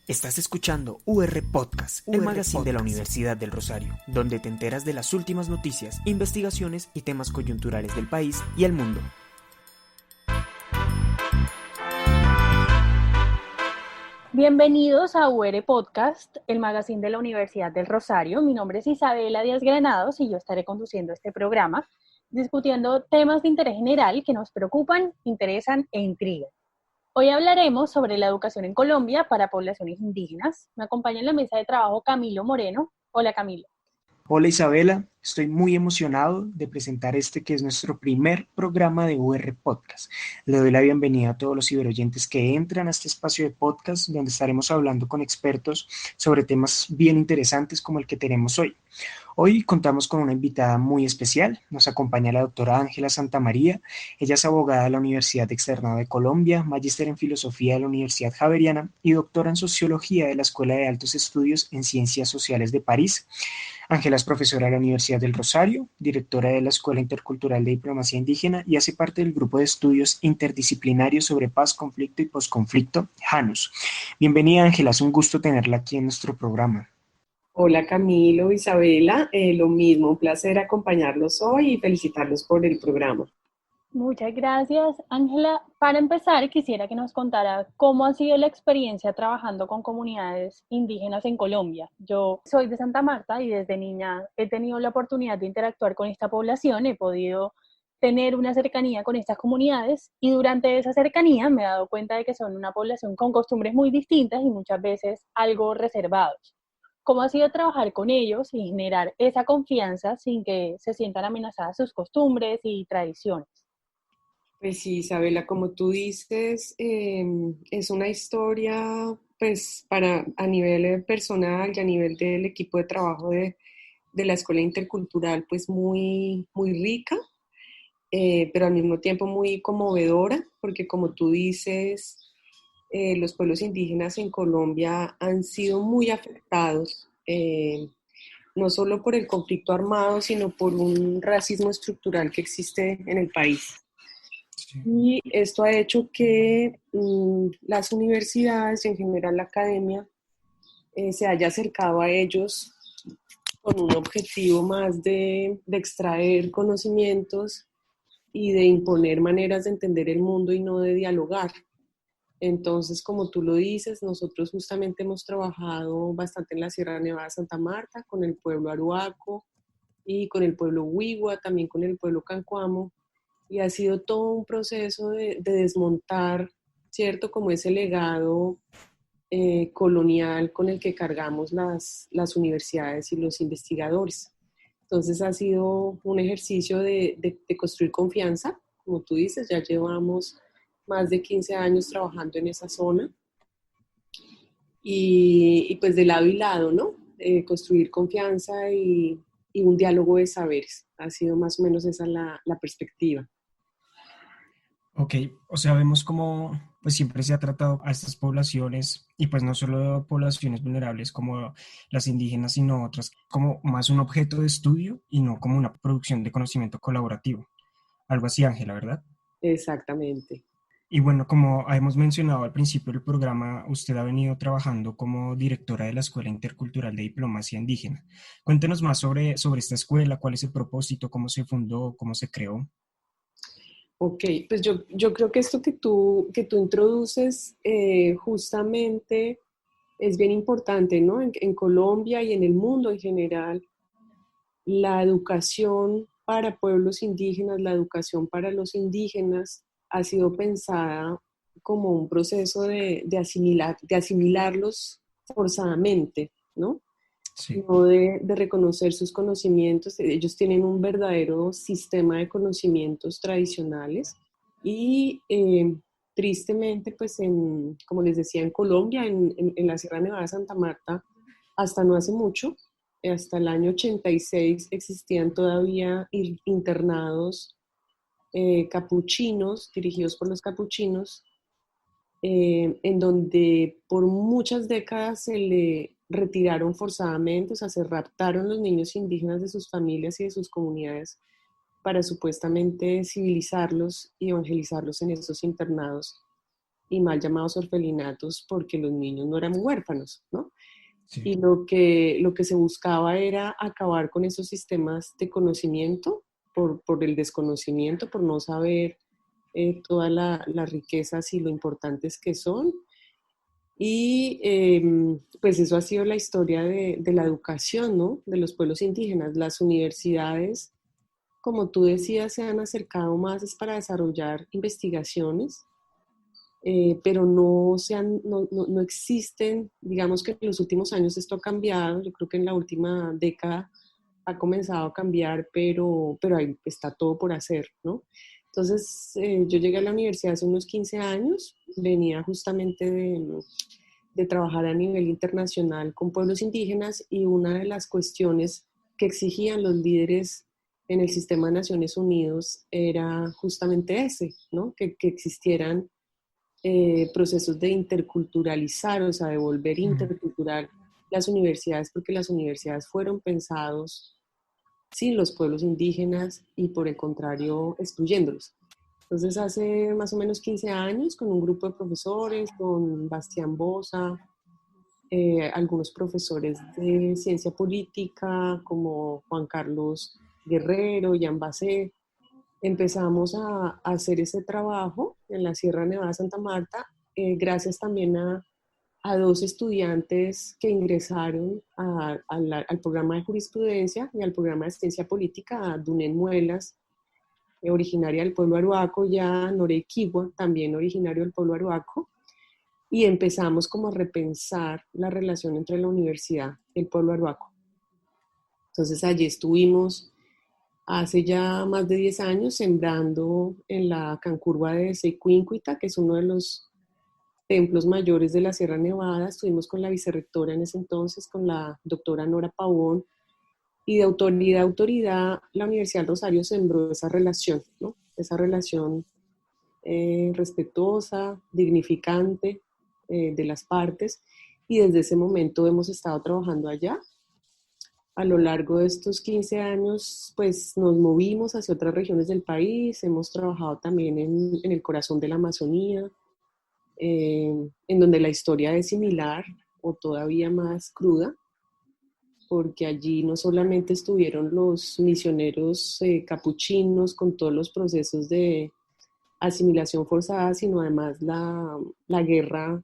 Estás escuchando UR Podcast, el magazine de la Universidad del Rosario, donde te enteras de las últimas noticias, investigaciones y temas coyunturales del país y el mundo. Bienvenidos a UR Podcast, el magazine de la Universidad del Rosario. Mi nombre es Isabela Díaz Granados y yo estaré conduciendo este programa, discutiendo temas de interés general que nos preocupan, interesan e intrigan. Hoy hablaremos sobre la educación en Colombia para poblaciones indígenas. Me acompaña en la mesa de trabajo Camilo Moreno. Hola, Camilo. Hola Isabela, estoy muy emocionado de presentar este que es nuestro primer programa de UR Podcast. Le doy la bienvenida a todos los ciberoyentes que entran a este espacio de podcast donde estaremos hablando con expertos sobre temas bien interesantes como el que tenemos hoy. Hoy contamos con una invitada muy especial. Nos acompaña la doctora Ángela Santamaría. Ella es abogada de la Universidad Externado de Colombia, magíster en filosofía de la Universidad Javeriana y doctora en sociología de la Escuela de Altos Estudios en Ciencias Sociales de París. Ángela es profesora de la Universidad del Rosario, directora de la Escuela Intercultural de Diplomacia Indígena y hace parte del grupo de estudios interdisciplinarios sobre paz, conflicto y posconflicto, JANUS. Bienvenida Ángela, es un gusto tenerla aquí en nuestro programa. Hola Camilo, Isabela, lo mismo, un placer acompañarlos hoy y felicitarlos por el programa. Muchas gracias, Ángela. Para empezar, quisiera que nos contara cómo ha sido la experiencia trabajando con comunidades indígenas en Colombia. Yo soy de Santa Marta y desde niña he tenido la oportunidad de interactuar con esta población, he podido tener una cercanía con estas comunidades y durante esa cercanía me he dado cuenta de que son una población con costumbres muy distintas y muchas veces algo reservados. ¿Cómo ha sido trabajar con ellos y generar esa confianza sin que se sientan amenazadas sus costumbres y tradiciones? Pues sí, Isabela, como tú dices, es una historia, pues, a nivel personal y a nivel del equipo de trabajo de la Escuela Intercultural, pues muy rica, pero al mismo tiempo muy conmovedora, porque como tú dices, los pueblos indígenas en Colombia han sido muy afectados, no solo por el conflicto armado, sino por un racismo estructural que existe en el país. Sí. Y esto ha hecho que las universidades y en general la academia se haya acercado a ellos con un objetivo más de extraer conocimientos y de imponer maneras de entender el mundo y no de dialogar. Entonces, como tú lo dices, nosotros justamente hemos trabajado bastante en la Sierra Nevada de Santa Marta, con el pueblo Aruaco y con el pueblo Wiwa, también con el pueblo Cancuamo, y ha sido todo un proceso de desmontar, ¿cierto? Como ese legado colonial con el que cargamos las universidades y los investigadores. Entonces ha sido un ejercicio de construir confianza, como tú dices, ya llevamos más de 15 años trabajando en esa zona y pues de lado y lado, ¿no? Construir confianza y un diálogo de saberes. Ha sido más o menos esa la perspectiva. Ok, o sea, vemos cómo pues siempre se ha tratado a estas poblaciones y pues no solo poblaciones vulnerables como las indígenas, sino otras como más un objeto de estudio y no como una producción de conocimiento colaborativo. Algo así, Ángela, ¿verdad? Exactamente. Y bueno, como hemos mencionado al principio del programa, usted ha venido trabajando como directora de la Escuela Intercultural de Diplomacia Indígena. Cuéntenos más sobre esta escuela, cuál es el propósito, cómo se fundó, cómo se creó. Ok, pues yo creo que esto que tú introduces justamente es bien importante, ¿no? En Colombia y en el mundo en general, la educación para pueblos indígenas, la educación para los indígenas ha sido pensada como un proceso de asimilarlos forzadamente, ¿no? Sí. No de reconocer sus conocimientos. Ellos tienen un verdadero sistema de conocimientos tradicionales y tristemente, pues como les decía, en Colombia, en la Sierra Nevada de Santa Marta, hasta no hace mucho, hasta el año 86 existían todavía internados capuchinos, dirigidos por los capuchinos, en donde por muchas décadas se le retiraron forzadamente, o sea, se raptaron los niños indígenas de sus familias y de sus comunidades para supuestamente civilizarlos y evangelizarlos en esos internados. y mal llamados orfelinatos porque los niños no eran huérfanos, ¿no? Sí. Y lo que se buscaba era acabar con esos sistemas de conocimiento por el desconocimiento, por no saber todas las riquezas y lo importantes que son. Y pues eso ha sido la historia de la educación, ¿no? De los pueblos indígenas. Las universidades, como tú decías, se han acercado más es para desarrollar investigaciones, pero no existen, digamos que en los últimos años esto ha cambiado, yo creo que en la última década ha comenzado a cambiar, pero ahí está todo por hacer, ¿no? Entonces, yo llegué a la universidad hace unos 15 años, venía justamente de trabajar a nivel internacional con pueblos indígenas y una de las cuestiones que exigían los líderes en el sistema de Naciones Unidas era justamente ese, ¿no? Que existieran procesos de interculturalizar, o sea, de volver intercultural las universidades, porque las universidades fueron pensados sin los pueblos indígenas y por el contrario excluyéndolos. Entonces hace más o menos 15 años con un grupo de profesores, con Bastián Bosa, algunos profesores de ciencia política como Juan Carlos Guerrero, Jan Basé, empezamos a hacer ese trabajo en la Sierra Nevada de Santa Marta, gracias también a dos estudiantes que ingresaron al programa de jurisprudencia y al programa de ciencia política, a Dunen Muelas, originaria del pueblo Arhuaco, y a Norey Kiwa, también originario del pueblo Arhuaco, y empezamos como a repensar la relación entre la universidad y el pueblo Arhuaco. Entonces allí estuvimos hace ya más de 10 años sembrando en la Cancurva de Seycuíncuita, que es uno de los templos mayores de la Sierra Nevada. Estuvimos con la vicerrectora en ese entonces, con la doctora Nora Pavón, y de autoridad a autoridad la Universidad del Rosario sembró esa relación, ¿no? Esa relación respetuosa, dignificante de las partes, y desde ese momento hemos estado trabajando allá. A lo largo de estos 15 años, pues nos movimos hacia otras regiones del país, hemos trabajado también en el corazón de la Amazonía, en donde la historia es similar o todavía más cruda, porque allí no solamente estuvieron los misioneros capuchinos con todos los procesos de asimilación forzada, sino además la guerra,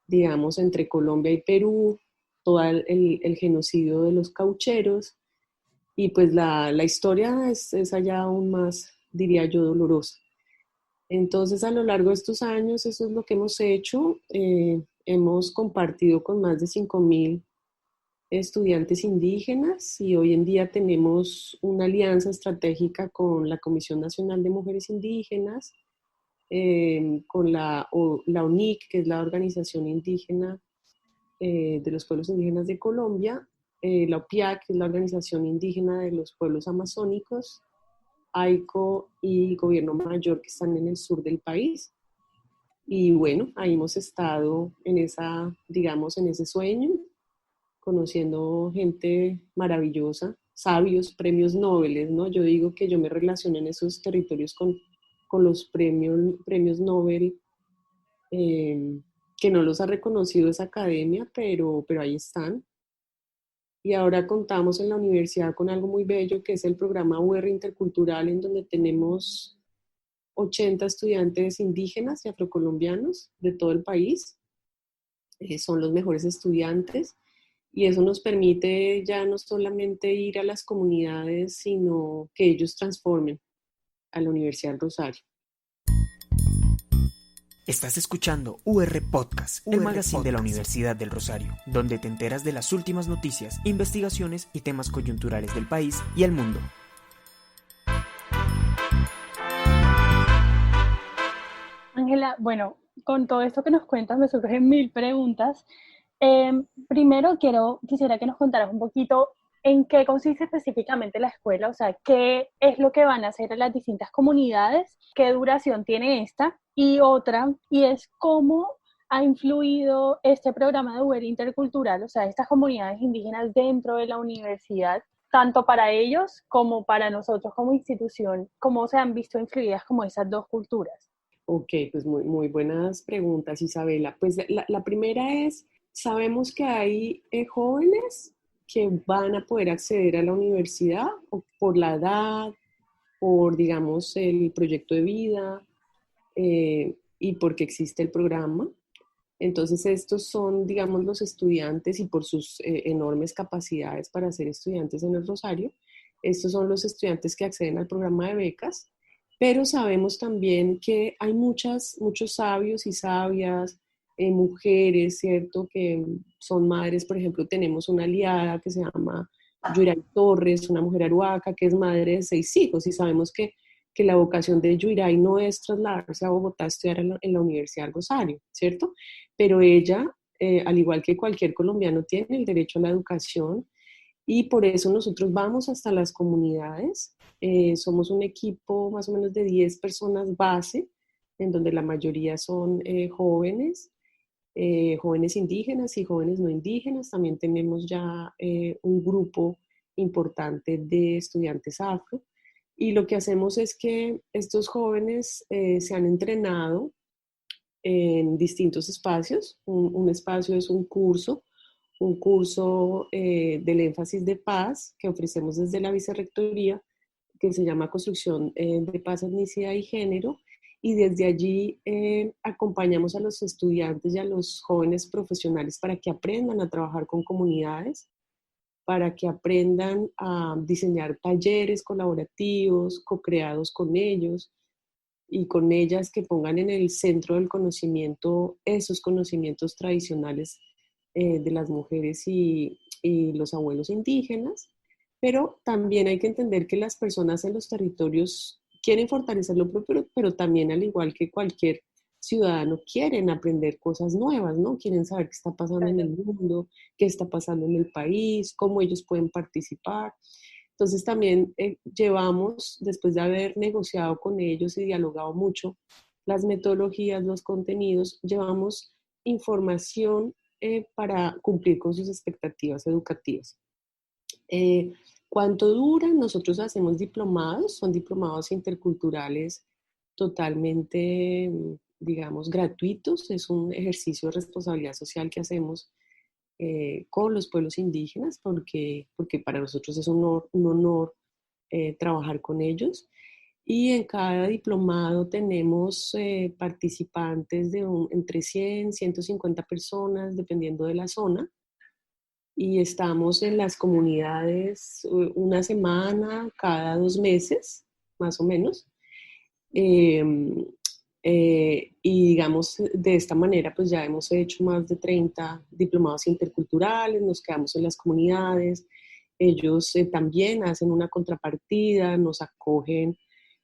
digamos, entre Colombia y Perú, todo el genocidio de los caucheros, y pues la historia es allá aún más, diría yo, dolorosa. Entonces, a lo largo de estos años, eso es lo que hemos hecho. Hemos compartido con más de 5.000 estudiantes indígenas y hoy en día tenemos una alianza estratégica con la Comisión Nacional de Mujeres Indígenas, con la UNIC, que es la Organización Indígena de los Pueblos Indígenas de Colombia, la OPIAC, que es la Organización Indígena de los Pueblos Amazónicos, AICO y Gobierno Mayor, que están en el sur del país. Y bueno, ahí hemos estado en digamos, en ese sueño, conociendo gente maravillosa, sabios, premios Nobel, ¿no? Yo digo que yo me relaciono en esos territorios con los premios Nobel, que no los ha reconocido esa academia, pero ahí están. Y ahora contamos en la universidad con algo muy bello, que es el programa UR Intercultural, en donde tenemos 80 estudiantes indígenas y afrocolombianos de todo el país. Son los mejores estudiantes. Y eso nos permite ya no solamente ir a las comunidades, sino que ellos transformen a la Universidad del Rosario. Estás escuchando UR Podcast, el magazine de la Universidad del Rosario, donde te enteras de las últimas noticias, investigaciones y temas coyunturales del país y el mundo. Ángela, bueno, con todo esto que nos cuentas me surgen mil preguntas. Primero quisiera que nos contaras un poquito en qué consiste específicamente la escuela, o sea, qué es lo que van a hacer en las distintas comunidades, qué duración tiene esta, y otra, y es cómo ha influido este programa de UR Intercultural, o sea, estas comunidades indígenas dentro de la universidad, tanto para ellos como para nosotros como institución, cómo se han visto influidas como esas dos culturas. Ok, pues muy buenas preguntas, Isabela. Pues la primera es, sabemos que hay jóvenes que van a poder acceder a la universidad o por la edad, por, digamos, el proyecto de vida y porque existe el programa. Entonces, estos son, digamos, los estudiantes y por sus enormes capacidades para ser estudiantes en el Rosario, estos son los estudiantes que acceden al programa de becas, pero sabemos también que hay muchos sabios y sabias, mujeres, ¿cierto? Que son madres, por ejemplo, tenemos una aliada que se llama Yuray Torres, una mujer aruaca que es madre de 6 hijos y sabemos que la vocación de Yuray no es trasladarse a Bogotá a estudiar en la Universidad del Rosario, ¿cierto? Pero ella, al igual que cualquier colombiano, tiene el derecho a la educación y por eso nosotros vamos hasta las comunidades. Somos un equipo más o menos de 10 personas base, en donde la mayoría son jóvenes indígenas y jóvenes no indígenas. También tenemos ya un grupo importante de estudiantes afro. Y lo que hacemos es que estos jóvenes se han entrenado en distintos espacios. Un espacio es un curso del énfasis de paz que ofrecemos desde la Vicerrectoría, que se llama Construcción de Paz, Etnicidad y Género. Y desde allí acompañamos a los estudiantes y a los jóvenes profesionales para que aprendan a trabajar con comunidades, para que aprendan a diseñar talleres colaborativos, co-creados con ellos, y con ellas que pongan en el centro del conocimiento esos conocimientos tradicionales de las mujeres y los abuelos indígenas, pero también hay que entender que las personas en los territorios quieren fortalecer lo propio, pero también al igual que cualquier ciudadano quieren aprender cosas nuevas, ¿no? Quieren saber qué está pasando en el mundo, qué está pasando en el país, cómo ellos pueden participar. Entonces también llevamos, después de haber negociado con ellos y dialogado mucho, las metodologías, los contenidos, llevamos información para cumplir con sus expectativas educativas. ¿Cuánto duran? Nosotros hacemos diplomados, son diplomados interculturales totalmente, digamos, gratuitos. Es un ejercicio de responsabilidad social que hacemos con los pueblos indígenas, porque para nosotros es un honor trabajar con ellos. Y en cada diplomado tenemos participantes de entre 100, 150 personas, dependiendo de la zona. Y estamos en las comunidades una semana cada 2 meses, más o menos. Eh, y digamos, de esta manera, pues ya hemos hecho más de 30 diplomados interculturales, nos quedamos en las comunidades, ellos también hacen una contrapartida, nos acogen,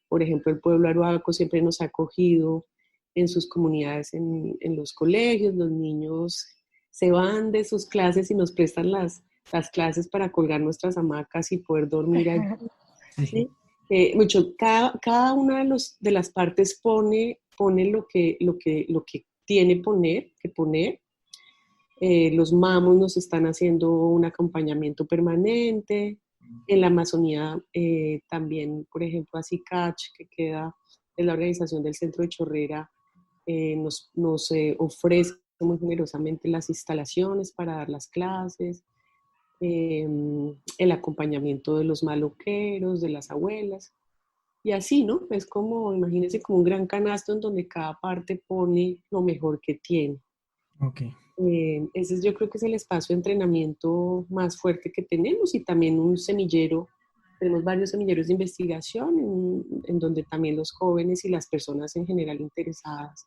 por ejemplo, el pueblo aruaco siempre nos ha acogido en sus comunidades, en los colegios, los niños se van de sus clases y nos prestan las clases para colgar nuestras hamacas y poder dormir allí, ¿sí? Cada una de las partes pone lo que tiene que poner. Los mamos nos están haciendo un acompañamiento permanente. En la Amazonía también, por ejemplo, ACICACH, que queda en la organización del Centro de Chorrera, nos ofrece muy generosamente las instalaciones para dar las clases, el acompañamiento de los maloqueros, de las abuelas. Y así, ¿no? Es como, imagínense, como un gran canasto en donde cada parte pone lo mejor que tiene. Ok. Ese yo creo que es el espacio de entrenamiento más fuerte que tenemos y también un semillero. Tenemos varios semilleros de investigación en donde también los jóvenes y las personas en general interesadas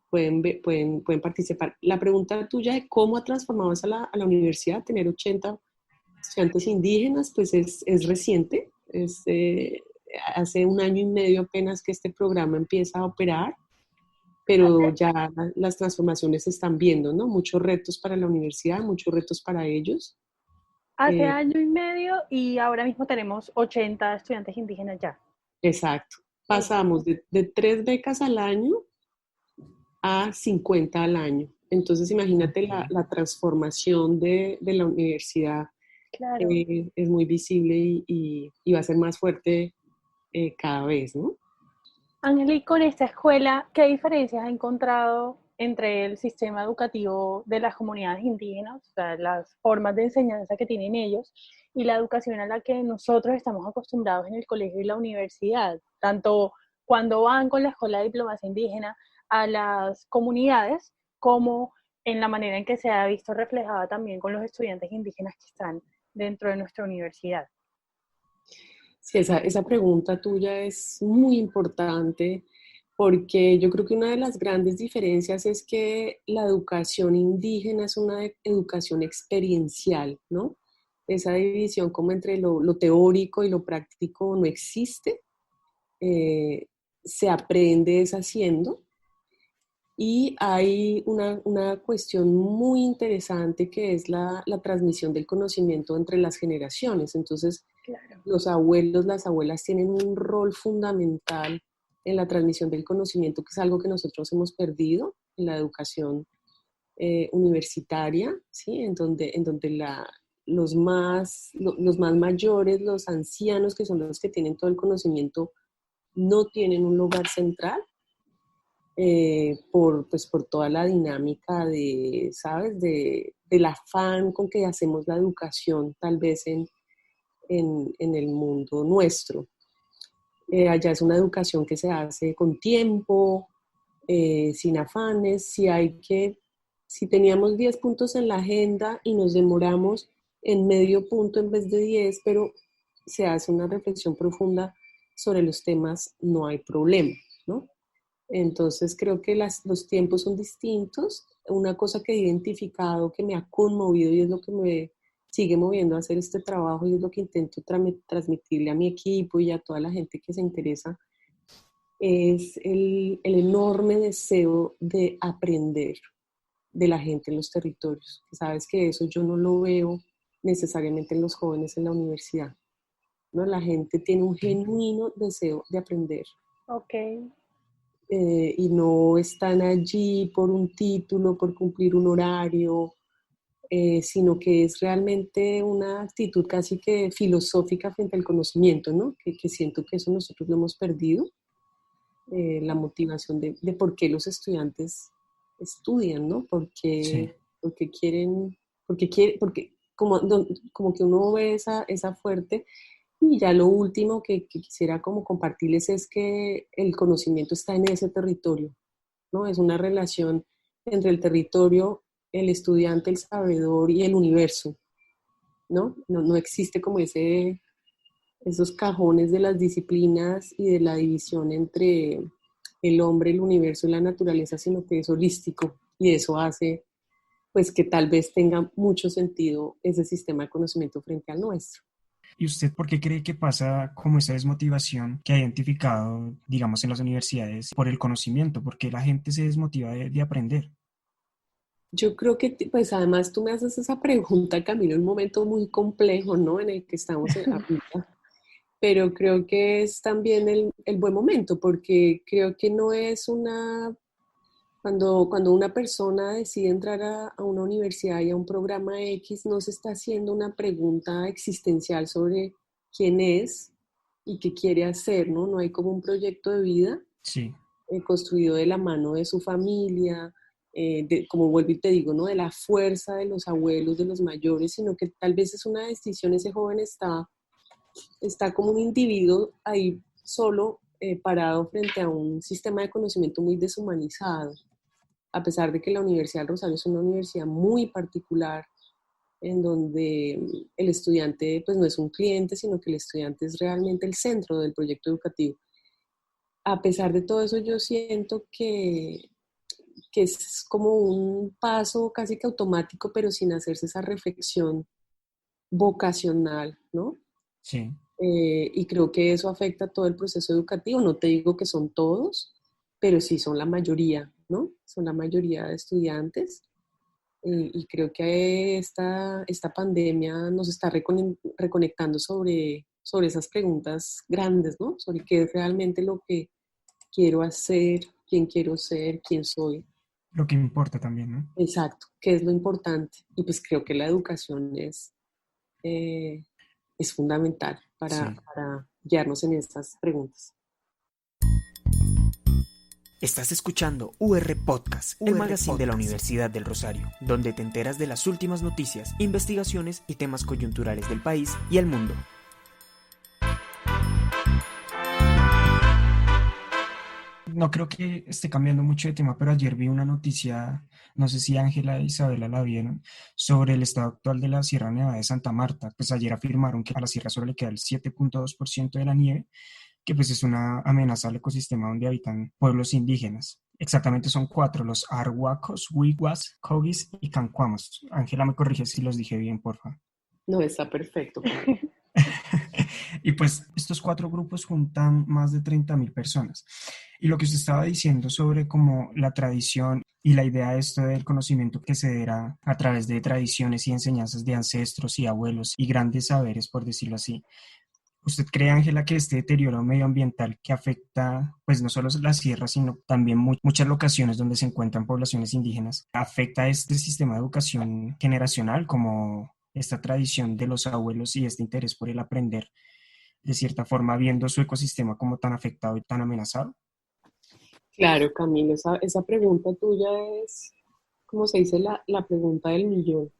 pueden participar. La pregunta tuya de cómo ha transformado eso a la universidad, tener 80 estudiantes indígenas, pues es reciente. Hace 1 año y medio apenas que este programa empieza a operar, pero ya las transformaciones se están viendo, ¿no? Muchos retos para la universidad, muchos retos para ellos. Hace año y medio y ahora mismo tenemos 80 estudiantes indígenas ya. Exacto. Pasamos de 3 becas al año a 50 al año. Entonces, imagínate la transformación de la universidad. Claro. Es muy visible y va a ser más fuerte cada vez, ¿no? Ángel, y con esta escuela, ¿qué diferencias ha encontrado entre el sistema educativo de las comunidades indígenas, o sea, las formas de enseñanza que tienen ellos, y la educación a la que nosotros estamos acostumbrados en el colegio y la universidad? Tanto cuando van con la Escuela de Diplomacia Indígena a las comunidades, como en la manera en que se ha visto reflejada también con los estudiantes indígenas que están dentro de nuestra universidad. Sí, esa pregunta tuya es muy importante porque yo creo que una de las grandes diferencias es que la educación indígena es una educación experiencial, ¿no? Esa división como entre lo teórico y lo práctico no existe, se aprende es haciendo. Y hay una cuestión muy interesante que es la transmisión del conocimiento entre las generaciones. Entonces, Claro. los abuelos, las abuelas tienen un rol fundamental en la transmisión del conocimiento, que es algo que nosotros hemos perdido en la educación universitaria, ¿sí? En donde los más mayores, los ancianos, que son los que tienen todo el conocimiento, no tienen un lugar central por toda la dinámica de, ¿sabes? Del afán con que hacemos la educación, tal vez en el mundo nuestro. Allá es una educación que se hace con tiempo, sin afanes. Si teníamos 10 puntos en la agenda y nos demoramos en medio punto en vez de 10, pero se hace una reflexión profunda sobre los temas, no hay problema, ¿no? Entonces creo que los tiempos son distintos. Una cosa que he identificado que me ha conmovido y es lo que me sigue moviendo a hacer este trabajo y es lo que intento transmitirle a mi equipo y a toda la gente que se interesa, es el enorme deseo de aprender de la gente en los territorios. Sabes que eso yo no lo veo necesariamente en los jóvenes en la universidad, ¿no? La gente tiene un genuino deseo de aprender. Ok. Y no están allí por un título, por cumplir un horario, sino que es realmente una actitud casi que filosófica frente al conocimiento, ¿no? Que siento que eso nosotros lo hemos perdido, la motivación de por qué los estudiantes estudian, ¿no? Sí. Porque quieren, porque como que uno ve esa fuerte. Y ya lo último que quisiera como compartirles es que el conocimiento está en ese territorio, ¿no? Es una relación entre el territorio, el estudiante, el sabedor y el universo, ¿no? No existe como esos cajones de las disciplinas y de la división entre el hombre, el universo y la naturaleza, sino que es holístico y eso hace pues que tal vez tenga mucho sentido ese sistema de conocimiento frente al nuestro. ¿Y usted por qué cree que pasa como esa desmotivación que ha identificado, digamos, en las universidades por el conocimiento? ¿Por qué la gente se desmotiva de aprender? Yo creo que, pues además tú me haces esa pregunta, Camilo, en un momento muy complejo, ¿no? En el que estamos ahorita, pero creo que es también el buen momento, porque creo que no es cuando una persona decide entrar a una universidad y a un programa X, no se está haciendo una pregunta existencial sobre quién es y qué quiere hacer, ¿no? No hay como un proyecto de vida Sí, construido de la mano de su familia, como vuelvo y te digo, ¿no? De la fuerza de los abuelos, de los mayores, sino que tal vez es una decisión, ese joven está como un individuo ahí solo, parado frente a un sistema de conocimiento muy deshumanizado, a pesar de que la Universidad del Rosario es una universidad muy particular, en donde el estudiante pues no es un cliente, sino que el estudiante es realmente el centro del proyecto educativo. A pesar de todo eso, yo siento que es como un paso casi que automático, pero sin hacerse esa reflexión vocacional, ¿no? sí. Y creo que eso afecta todo el proceso educativo. No te digo que son todos, pero sí son la mayoría, ¿no? Son la mayoría de estudiantes. Y creo que esta pandemia nos está reconectando sobre esas preguntas grandes, ¿no? Sobre qué es realmente lo que quiero hacer, quién quiero ser, quién soy. Lo que importa también, ¿no? Exacto, qué es lo importante. Y pues creo que la educación eh, es fundamental Sí. para guiarnos en estas preguntas. Estás escuchando UR Podcast, el magazine de la Universidad del Rosario, donde te enteras de las últimas noticias, investigaciones y temas coyunturales del país y el mundo. No creo que esté cambiando mucho de tema, pero ayer vi una noticia, no sé si Ángela e Isabela la vieron, sobre el estado actual de la Sierra Nevada de Santa Marta. Pues ayer afirmaron que a la sierra solo le queda el 7.2% de la nieve, que pues es una amenaza al ecosistema donde habitan pueblos indígenas. Exactamente son 4, los Arhuacos, Wiguas, Cogis y Cancuamos. Ángela, me corrige si los dije bien, porfa. No, está perfecto. Y pues estos 4 grupos juntan más de 30.000 personas. Y lo que usted estaba diciendo sobre como la tradición y la idea de esto del conocimiento que se dará a través de tradiciones y enseñanzas de ancestros y abuelos y grandes saberes, por decirlo así. ¿Usted cree, Ángela, que este deterioro medioambiental que afecta, pues no solo la sierra, sino también muchas locaciones donde se encuentran poblaciones indígenas, afecta a este sistema de educación generacional, como esta tradición de los abuelos y este interés por el aprender, de cierta forma, viendo su ecosistema como tan afectado y tan amenazado? Claro, Camilo, esa pregunta tuya es, como se dice, la pregunta del millón.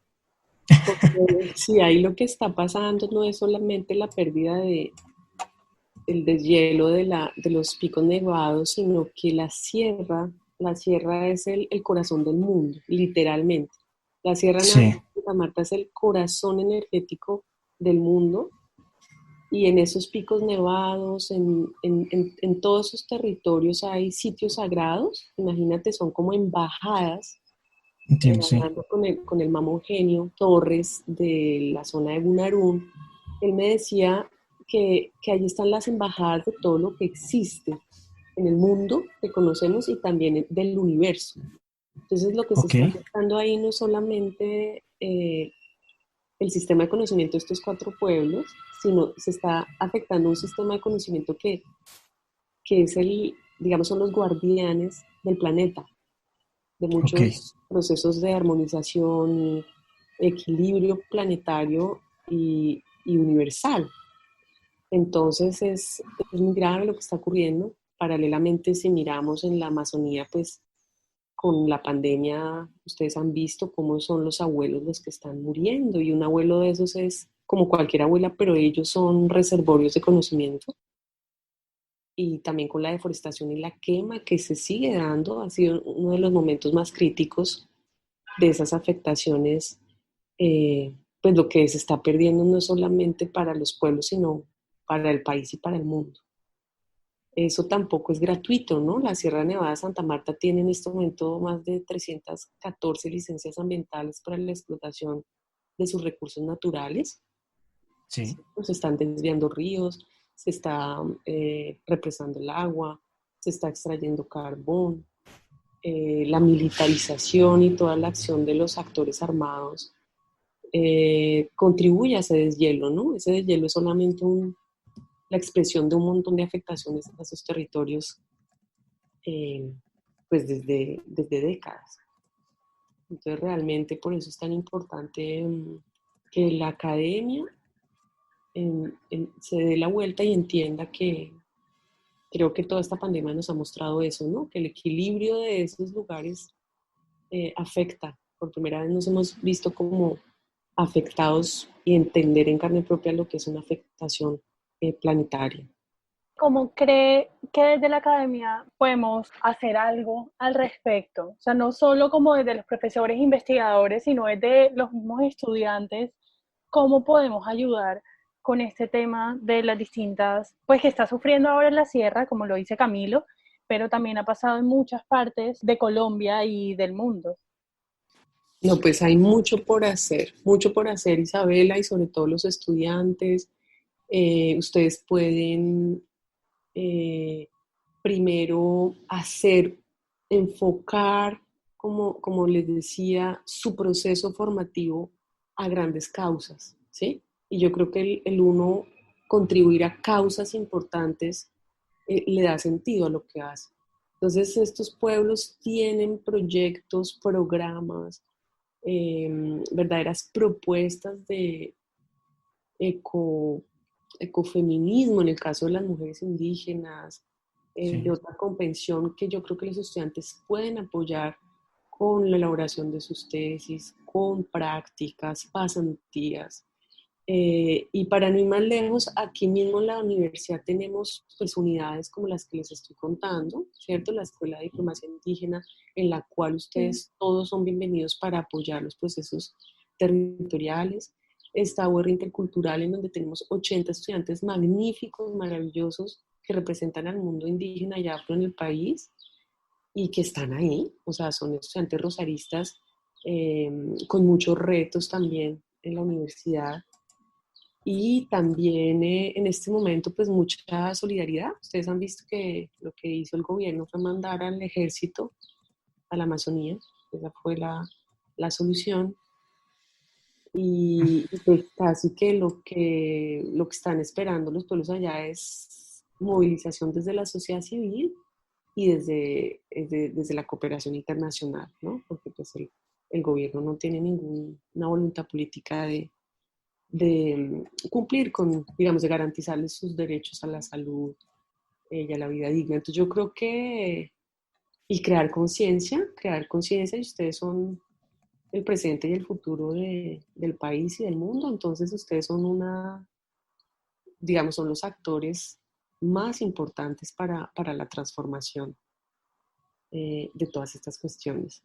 Porque si ahí lo que está pasando no es solamente la pérdida del deshielo de los picos nevados, sino que la sierra es el corazón del mundo, literalmente. La Sierra Nevada Sí, de Santa Marta es el corazón energético del mundo y en esos picos nevados, en todos esos territorios hay sitios sagrados, imagínate, son como embajadas, entiendo, sí. hablando con el Mamo Eugenio Torres de la zona de Gunarún, él me decía que allí están las embajadas de todo lo que existe en el mundo que conocemos y también del universo. Entonces lo que se Ok, está afectando ahí no es solamente el sistema de conocimiento de estos 4 pueblos, sino se está afectando un sistema de conocimiento que es digamos, son los guardianes del planeta, de ok, muchos procesos de armonización y equilibrio planetario y universal. Entonces es muy grave lo que está ocurriendo. Paralelamente, si miramos en la Amazonía, pues con la pandemia, ustedes han visto cómo son los abuelos los que están muriendo y un abuelo de esos es como cualquier abuela, pero ellos son reservorios de conocimiento. Y también con la deforestación y la quema que se sigue dando, ha sido uno de los momentos más críticos de esas afectaciones. Pues lo que se está perdiendo no es solamente para los pueblos, sino para el país y para el mundo. Eso tampoco es gratuito, ¿no? La Sierra Nevada de Santa Marta tiene en este momento más de 314 licencias ambientales para la explotación de sus recursos naturales. sí, Se están desviando ríos, se está represando el agua, se está extrayendo carbón, la militarización y toda la acción de los actores armados contribuye a ese deshielo, ¿no? Ese deshielo es solamente la expresión de un montón de afectaciones a esos territorios, eh, pues desde décadas. Entonces realmente por eso es tan importante que la academia se dé la vuelta y entienda que creo que toda esta pandemia nos ha mostrado eso, ¿no? Que el equilibrio de esos lugares afecta. Por primera vez nos hemos visto como afectados y entender en carne propia lo que es una afectación planetaria. ¿Cómo cree que desde la academia podemos hacer algo al respecto? O sea, no solo como desde los profesores investigadores, sino desde los mismos estudiantes. ¿Cómo podemos ayudar con este tema de las distintas, pues que está sufriendo ahora en la sierra, como lo dice Camilo, pero también ha pasado en muchas partes de Colombia y del mundo? No, pues hay mucho por hacer, Isabela, y sobre todo los estudiantes. Ustedes pueden primero enfocar, como les decía, su proceso formativo a grandes causas, ¿sí? Y yo creo que el uno contribuir a causas importantes le da sentido a lo que hace. Entonces, estos pueblos tienen proyectos, programas, verdaderas propuestas de eco, ecofeminismo en el caso de las mujeres indígenas, de otra convención que yo creo que los estudiantes pueden apoyar con la elaboración de sus tesis, con prácticas, pasantías. Y para no ir más lejos, aquí mismo en la universidad tenemos pues, unidades como las que les estoy contando, ¿cierto? La Escuela de Diplomacia Indígena, en la cual ustedes todos son bienvenidos para apoyar los procesos territoriales. Esta UR Intercultural, en donde tenemos 80 estudiantes magníficos, maravillosos, que representan al mundo indígena y afro en el país y que están ahí, o sea, son estudiantes rosaristas con muchos retos también en la universidad. Y también en este momento, pues mucha solidaridad. Ustedes han visto que lo que hizo el gobierno fue mandar al ejército a la Amazonía. Esa fue la solución. Y pues casi que lo que están esperando los pueblos allá es movilización desde la sociedad civil y desde la cooperación internacional, ¿no? Porque pues el gobierno no tiene ninguna voluntad política de cumplir con, digamos, de garantizarles sus derechos a la salud y a la vida digna. Entonces yo creo que, y crear conciencia, y ustedes son el presente y el futuro del país y del mundo, entonces ustedes son digamos, son los actores más importantes para la transformación de todas estas cuestiones.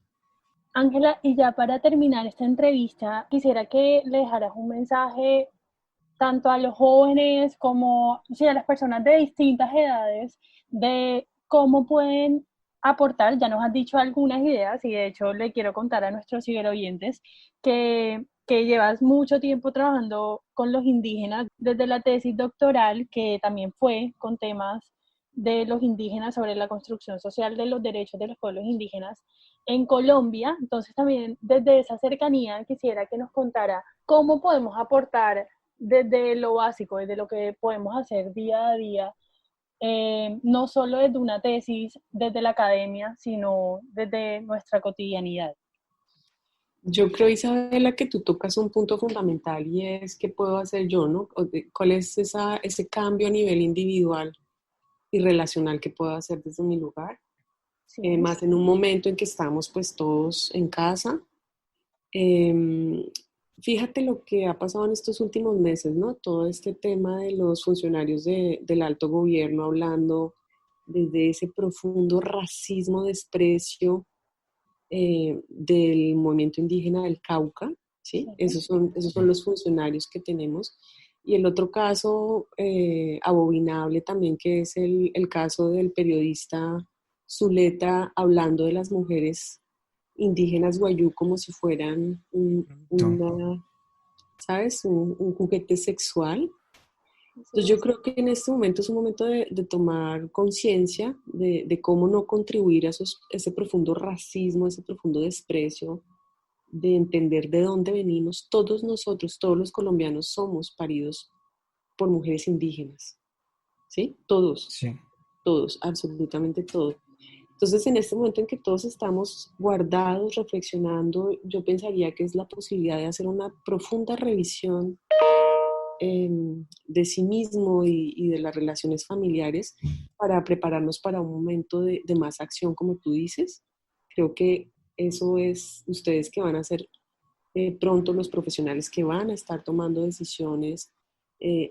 Ángela, y ya para terminar esta entrevista, quisiera que le dejaras un mensaje tanto a los jóvenes como sí, a las personas de distintas edades de cómo pueden aportar. Ya nos has dicho algunas ideas y de hecho le quiero contar a nuestros ciberoyentes que llevas mucho tiempo trabajando con los indígenas desde la tesis doctoral, que también fue con temas de los indígenas sobre la construcción social de los derechos de los pueblos indígenas en Colombia. Entonces también desde esa cercanía quisiera que nos contara cómo podemos aportar desde lo básico, desde lo que podemos hacer día a día, no solo desde una tesis, desde la academia, sino desde nuestra cotidianidad. Yo creo, Isabela, que tú tocas un punto fundamental y es qué puedo hacer yo, ¿no? ¿Cuál es ese cambio a nivel individual y relacional que puedo hacer desde mi lugar? Sí. Más en un momento en que estamos pues todos en casa. Fíjate lo que ha pasado en estos últimos meses, ¿no? Todo este tema de los funcionarios del alto gobierno hablando desde ese profundo racismo, desprecio del movimiento indígena del Cauca, ¿sí? Esos son los funcionarios que tenemos. Y el otro caso abominable también, que es el caso del periodista Zuleta hablando de las mujeres indígenas guayú como si fueran ¿sabes? Un juguete sexual. Entonces yo creo que en este momento es un momento de tomar conciencia de cómo no contribuir a ese profundo racismo, ese profundo desprecio, de entender de dónde venimos. Todos nosotros, todos los colombianos somos paridos por mujeres indígenas, ¿sí? Todos, Sí. todos, absolutamente todos. Entonces, en este momento en que todos estamos guardados, reflexionando, yo pensaría que es la posibilidad de hacer una profunda revisión de sí mismo y de las relaciones familiares para prepararnos para un momento de más acción, como tú dices. Creo que eso es ustedes que van a ser pronto los profesionales que van a estar tomando decisiones,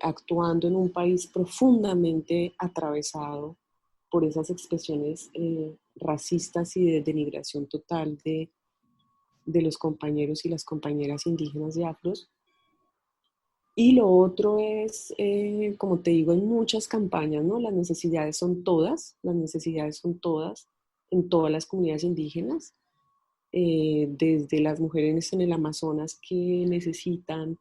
actuando en un país profundamente atravesado por esas expresiones racistas y de denigración total de los compañeros y las compañeras indígenas y afros. Y lo otro es, como te digo, hay muchas campañas, ¿no? Las necesidades son todas en todas las comunidades indígenas, desde las mujeres en el Amazonas que necesitan,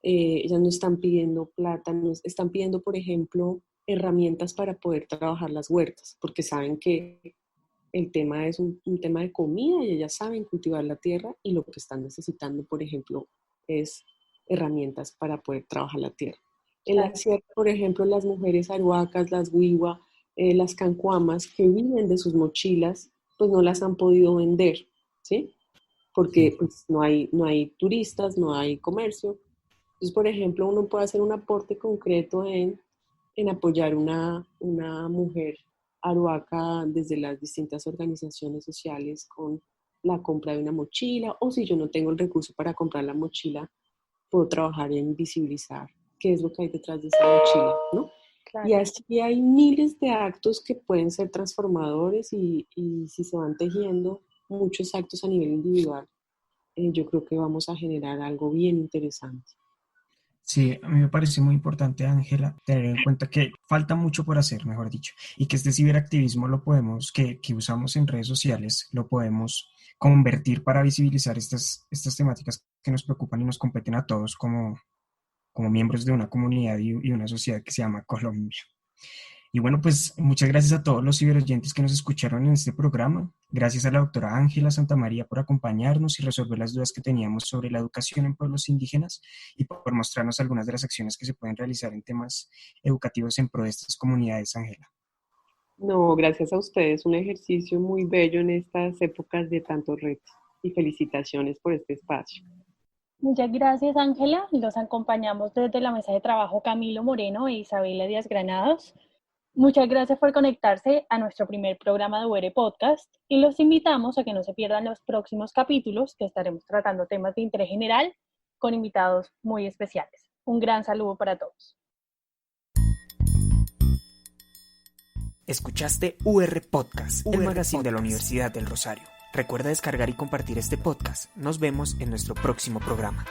ellas no están pidiendo plata, no están pidiendo, por ejemplo, herramientas para poder trabajar las huertas, porque saben que el tema es un tema de comida y ellas saben cultivar la tierra y lo que están necesitando, por ejemplo, es herramientas para poder trabajar la tierra. En la sierra, por ejemplo, las mujeres aruacas, las huigua, las cancuamas que viven de sus mochilas, pues no las han podido vender, ¿sí? Porque pues, no hay turistas, no hay comercio. Entonces, por ejemplo, uno puede hacer un aporte concreto en apoyar una mujer Aruaca desde las distintas organizaciones sociales con la compra de una mochila, o si yo no tengo el recurso para comprar la mochila, puedo trabajar en visibilizar qué es lo que hay detrás de esa mochila, ¿no? Claro. Y así hay miles de actos que pueden ser transformadores y si se van tejiendo muchos actos a nivel individual, yo creo que vamos a generar algo bien interesante. Sí, a mí me parece muy importante, Ángela, tener en cuenta que falta mucho por hacer, mejor dicho, y que este ciberactivismo lo podemos, que usamos en redes sociales, lo podemos convertir para visibilizar estas temáticas que nos preocupan y nos competen a todos como miembros de una comunidad y una sociedad que se llama Colombia. Y bueno, pues muchas gracias a todos los ciberoyentes que nos escucharon en este programa. Gracias a la doctora Ángela Santamaría por acompañarnos y resolver las dudas que teníamos sobre la educación en pueblos indígenas y por mostrarnos algunas de las acciones que se pueden realizar en temas educativos en pro de estas comunidades, Ángela. No, gracias a ustedes, un ejercicio muy bello en estas épocas de tantos retos y felicitaciones por este espacio. Muchas gracias, Ángela. Los acompañamos desde la mesa de trabajo Camilo Moreno e Isabela Díaz Granados. Muchas gracias por conectarse a nuestro primer programa de UR Podcast y los invitamos a que no se pierdan los próximos capítulos que estaremos tratando temas de interés general con invitados muy especiales. Un gran saludo para todos. Escuchaste UR Podcast, el magazine de la Universidad del Rosario. Recuerda descargar y compartir este podcast. Nos vemos en nuestro próximo programa.